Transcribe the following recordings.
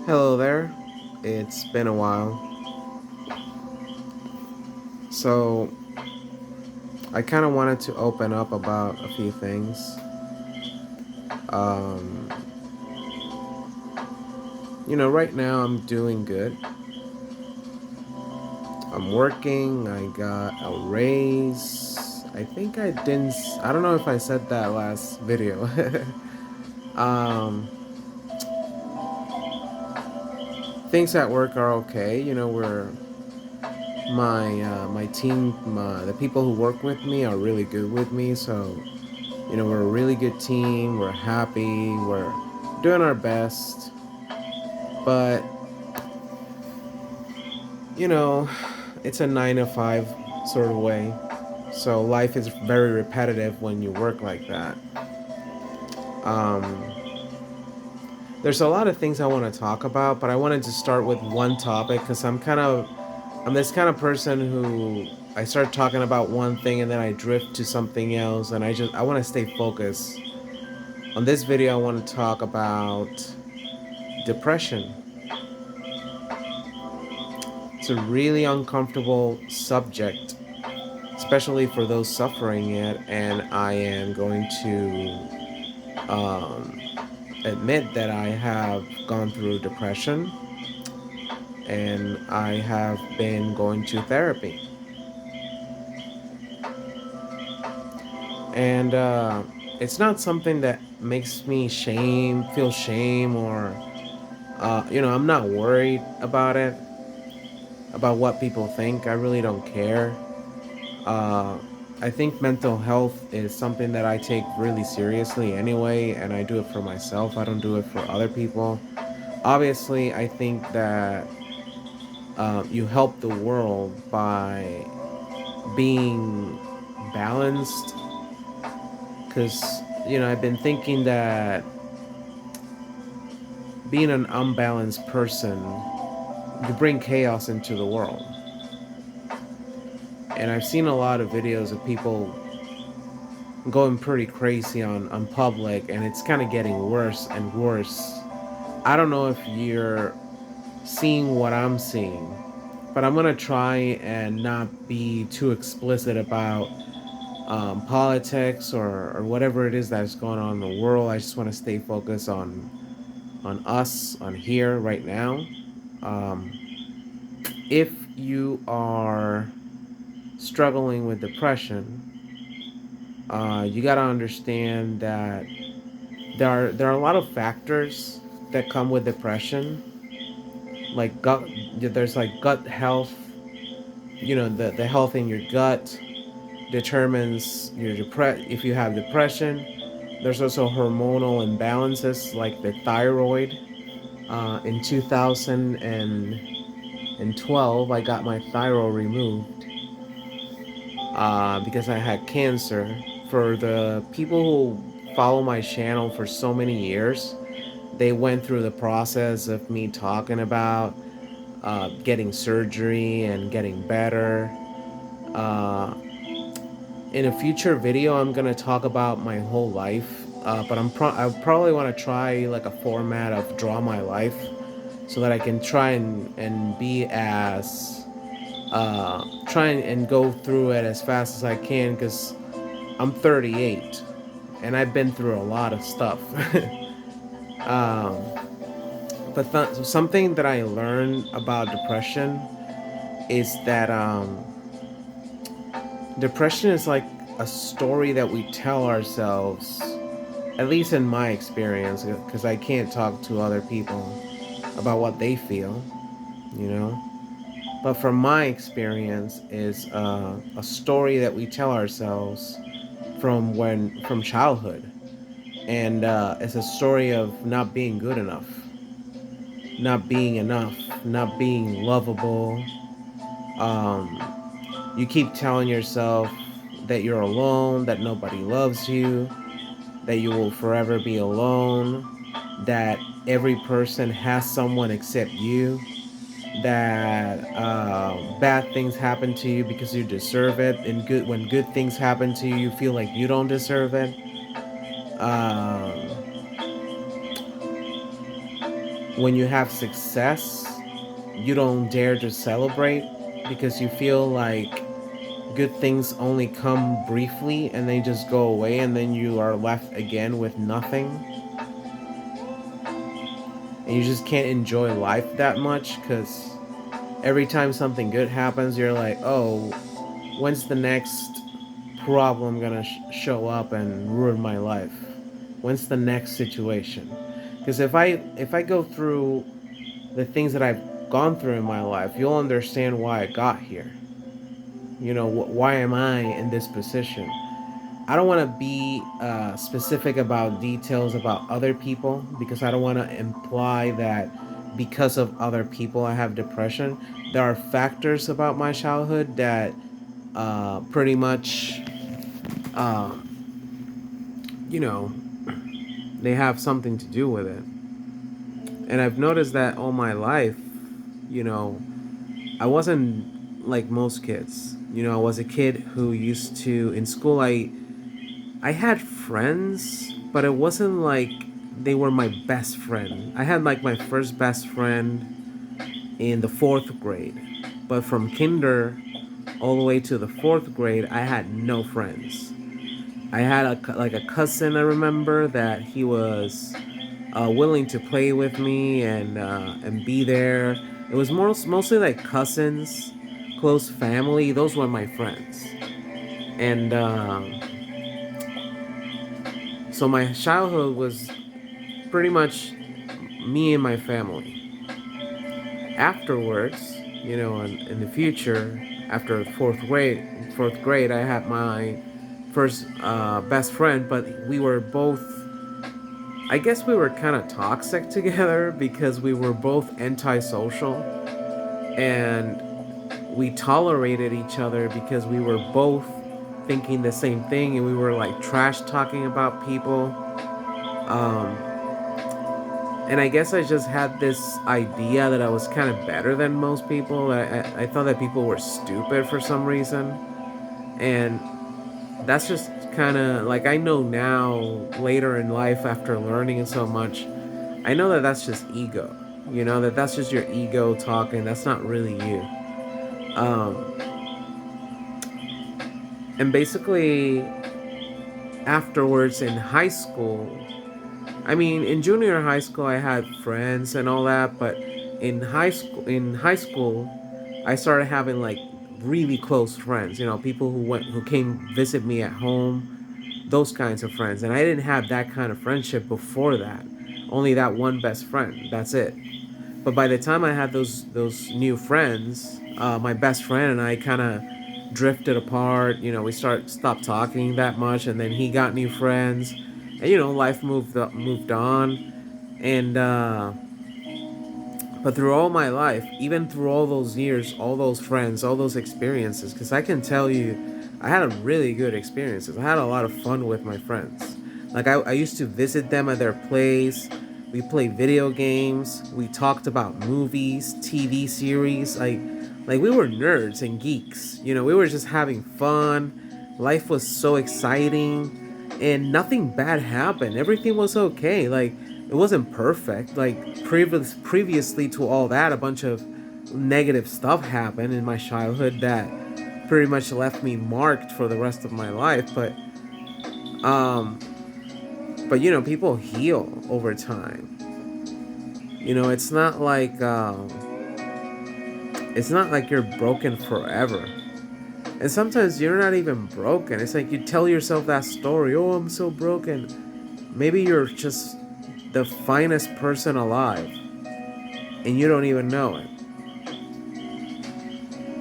Hello there. It's been a while. So, I kind of wanted to open up about a few things. Um, right now I'm doing good. I'm working. I got a raise. I think I didn't. I don't know if I said that last video. um, Things at work are okay. We're my team, the people who work with me are really good with me. So we're a really good team. We're happy. We're doing our best. But, you know, it's a 9 to 5 sort of way. So life is very repetitive when you work like that. Um, there's a lot of things I want to talk about, but I wanted to start with one topic because I'm this kind of person who I start talking about one thing and then I drift to something else, and I want to stay focused. On this video, I want to talk about depression. It's a really uncomfortable subject, especially for those suffering it, and I am going to admit that I have gone through depression and I have been going to therapy. And it's not something that makes me feel shame, or, I'm not worried about what people think. I really don't care. Uh, I think mental health is something that I take really seriously anyway, and I do it for myself. I don't do it for other people. Obviously, I think that you help the world by being balanced, because, I've been thinking that being an unbalanced person, you bring chaos into the world. And I've seen a lot of videos of people going pretty crazy on public, and it's kind of getting worse and worse. I don't know if you're seeing what I'm seeing, but I'm gonna try and not be too explicit about politics, or whatever it is that's going on in the world. I just want to stay focused on us, on here right now. um, if you are struggling with depression, you got to understand that there are a lot of factors that come with depression, like gut. There's like gut health. The health in your gut determines if you have depression. There's also hormonal imbalances like the thyroid. In 2012, I got my thyroid removed because I had cancer. For the people who follow my channel for so many years, they went through the process of me talking about getting surgery and getting better. Uh, in a future video, I'm gonna talk about my whole life, but I probably want to try like a format of draw my life, so that I can try and be as try and go through it as fast as I can, because I'm 38 and I've been through a lot of stuff. um, something that I learned about depression is that depression is like a story that we tell ourselves, at least in my experience, because I can't talk to other people about what they feel, you know. But from my experience, is a story that we tell ourselves from childhood, and it's a story of not being good enough, not being enough, not being lovable. Um, you keep telling yourself that you're alone, that nobody loves you, that you will forever be alone, that every person has someone except you, that bad things happen to you because you deserve it, and when good things happen to you, you feel like you don't deserve it. Um, when you have success, you don't dare to celebrate because you feel like good things only come briefly and they just go away, and then you are left again with nothing, and you just can't enjoy life that much because every time something good happens, you're like, oh, when's the next problem gonna show up and ruin my life? When's the next situation? Because if I go through the things that I've gone through in my life, you'll understand why I got here. Why am I in this position? I don't want to be specific about details about other people because I don't want to imply that because of other people I have depression. There are factors about my childhood that pretty much, uh, you know, they have something to do with it. And I've noticed that all my life, you know, I wasn't like most kids. I was a kid who used to, in school, I had friends, but it wasn't like they were my best friend. I had like my first best friend in the fourth grade, but from kinder all the way to the fourth grade, I had no friends. I had a cousin. I remember that he was willing to play with me and be there. It was mostly like cousins, close family. Those were my friends, and so my childhood was pretty much me and my family. Afterwards, in the future, after fourth grade, I had my first best friend, but we were both. I guess we were kind of toxic together because we were both antisocial, and we tolerated each other because we were both thinking the same thing, and we were like trash talking about people. Um, And I guess I just had this idea that I was kind of better than most people. I thought that people were stupid for some reason. And that's just kind of like, I know now, later in life, after learning so much, I know that that's just ego. That's just your ego talking. That's not really you. Um, and basically, afterwards in high school, I mean, in junior high school, I had friends and all that, but in high school, I started having like really close friends. People who came visit me at home, those kinds of friends. And I didn't have that kind of friendship before that. Only that one best friend. That's it. But by the time I had those new friends, my best friend and I kind of drifted apart. We stopped talking that much, and then he got new friends, and life moved on, and but through all my life, even through all those years, all those friends, all those experiences, because I can tell you, I had a really good experiences. I had a lot of fun with my friends. Like I used to visit them at their place. We played video games. We talked about movies, TV series. Like we were nerds and geeks. We were just having fun. Life was so exciting, and nothing bad happened. Everything was okay. Like it wasn't perfect. Like previously to all that, a bunch of negative stuff happened in my childhood that pretty much left me marked for the rest of my life. Um, but people heal over time. It's not like you're broken forever. And sometimes you're not even broken. It's like you tell yourself that story. Oh, I'm so broken. Maybe you're just the finest person alive, and you don't even know it.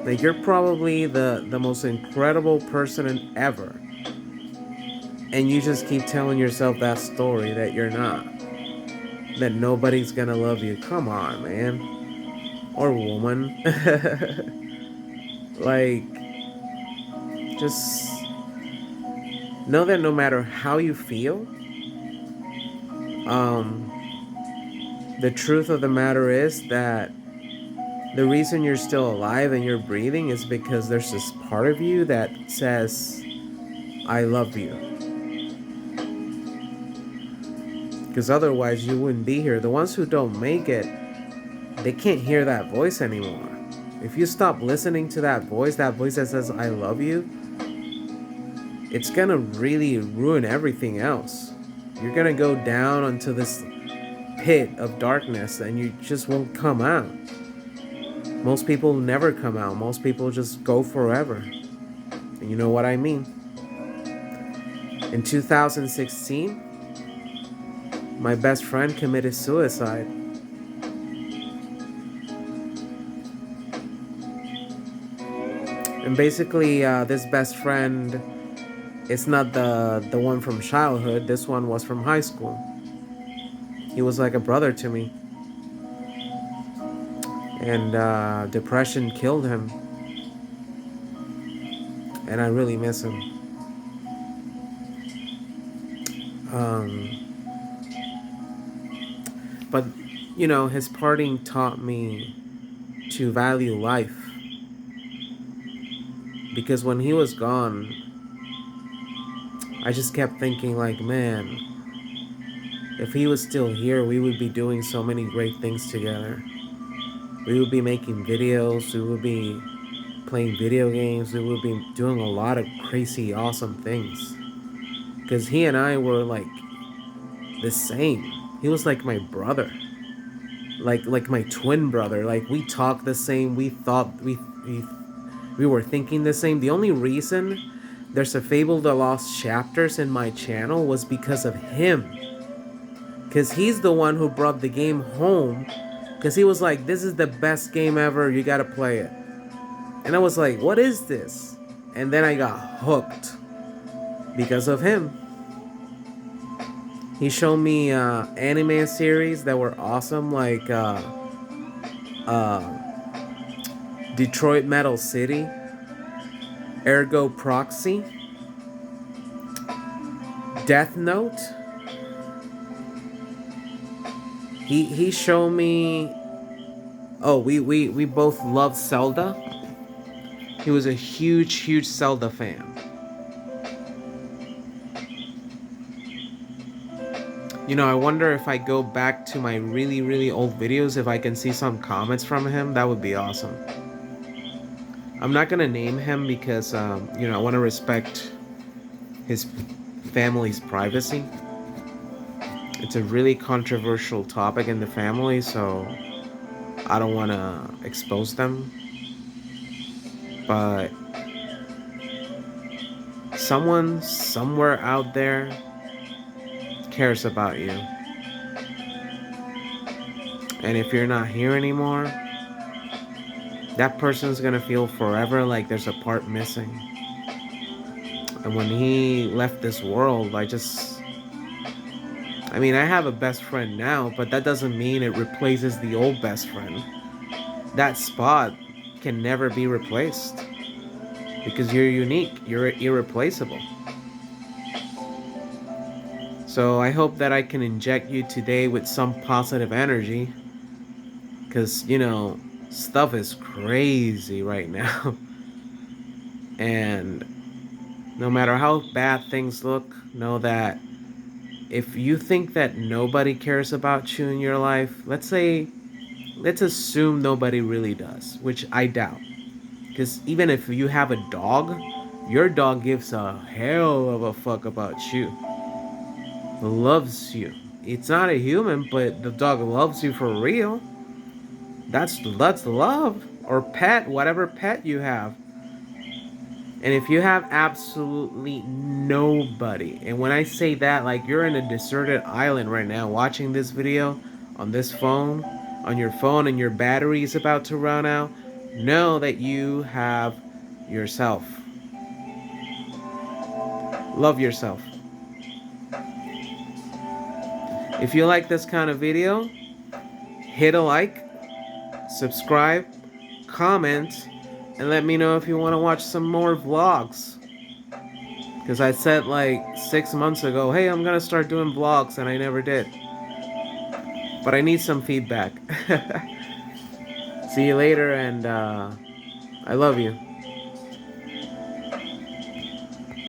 Like you're probably the most incredible person ever, and you just keep telling yourself that story that you're not, that nobody's gonna love you. Come on, man, or woman. Like, just know that no matter how you feel, um, the truth of the matter is that the reason you're still alive and you're breathing is because there's this part of you that says, I love you. Because otherwise you wouldn't be here. The ones who don't make it, they can't hear that voice anymore. If you stop listening to that voice that says I love you, it's gonna really ruin everything else. You're gonna go down onto this pit of darkness and you just won't come out. Most people never come out. Most people just go forever. And you know what I mean. In 2016, my best friend committed suicide. And basically, this best friend, it's not the one from childhood. This one was from high school. He was like a brother to me. And depression killed him. And I really miss him. But, you know, his parting taught me to value life. Because when he was gone, I just kept thinking like, man, if he was still here, we would be doing so many great things together. We would be making videos, we would be playing video games, we would be doing a lot of crazy, awesome things. Because he and I were like the same. He was like my brother. Like my twin brother. Like we talked the same, we thought we were thinking the same. The only reason there's a Fable the Lost chapters in my channel was because of him. Because he's the one who brought the game home. Because he was like, this is the best game ever, you gotta play it. And I was like, what is this? And then I got hooked. Because of him. He showed me anime series that were awesome, like Detroit Metal City, Ergo Proxy, Death Note. He showed me. Oh, we both love Zelda. He was a huge Zelda fan. You know, I wonder if I go back to my really old videos, if I can see some comments from him. That would be awesome. I'm not gonna name him because, you know, I want to respect his family's privacy. It's a really controversial topic in the family, so I don't want to expose them. But someone somewhere out there cares about you. And if you're not here anymore, that person's gonna feel forever like there's a part missing. And when he left this world, I mean, I have a best friend now, but that doesn't mean it replaces the old best friend. That spot can never be replaced. Because you're unique, you're irreplaceable. So I hope that I can inject you today with some positive energy. Because, you know, stuff is crazy right now. And no matter how bad things look, know that if you think that nobody cares about you in your life, let's assume nobody really does, which I doubt. Because even if you have a dog, your dog gives a hell of a fuck about you. Loves you. It's not a human, but the dog loves you for real. That's love. Or pet, whatever pet you have. And if you have absolutely nobody, and when I say that, like you're in a deserted island right now watching this video on this phone, on your phone, and your battery is about to run out, know that you have yourself. Love yourself. If you like this kind of video, hit a like, subscribe, comment, and let me know if you want to watch some more vlogs. Because I said like 6 months ago, hey, I'm going to start doing vlogs, and I never did. But I need some feedback. See you later, and I love you.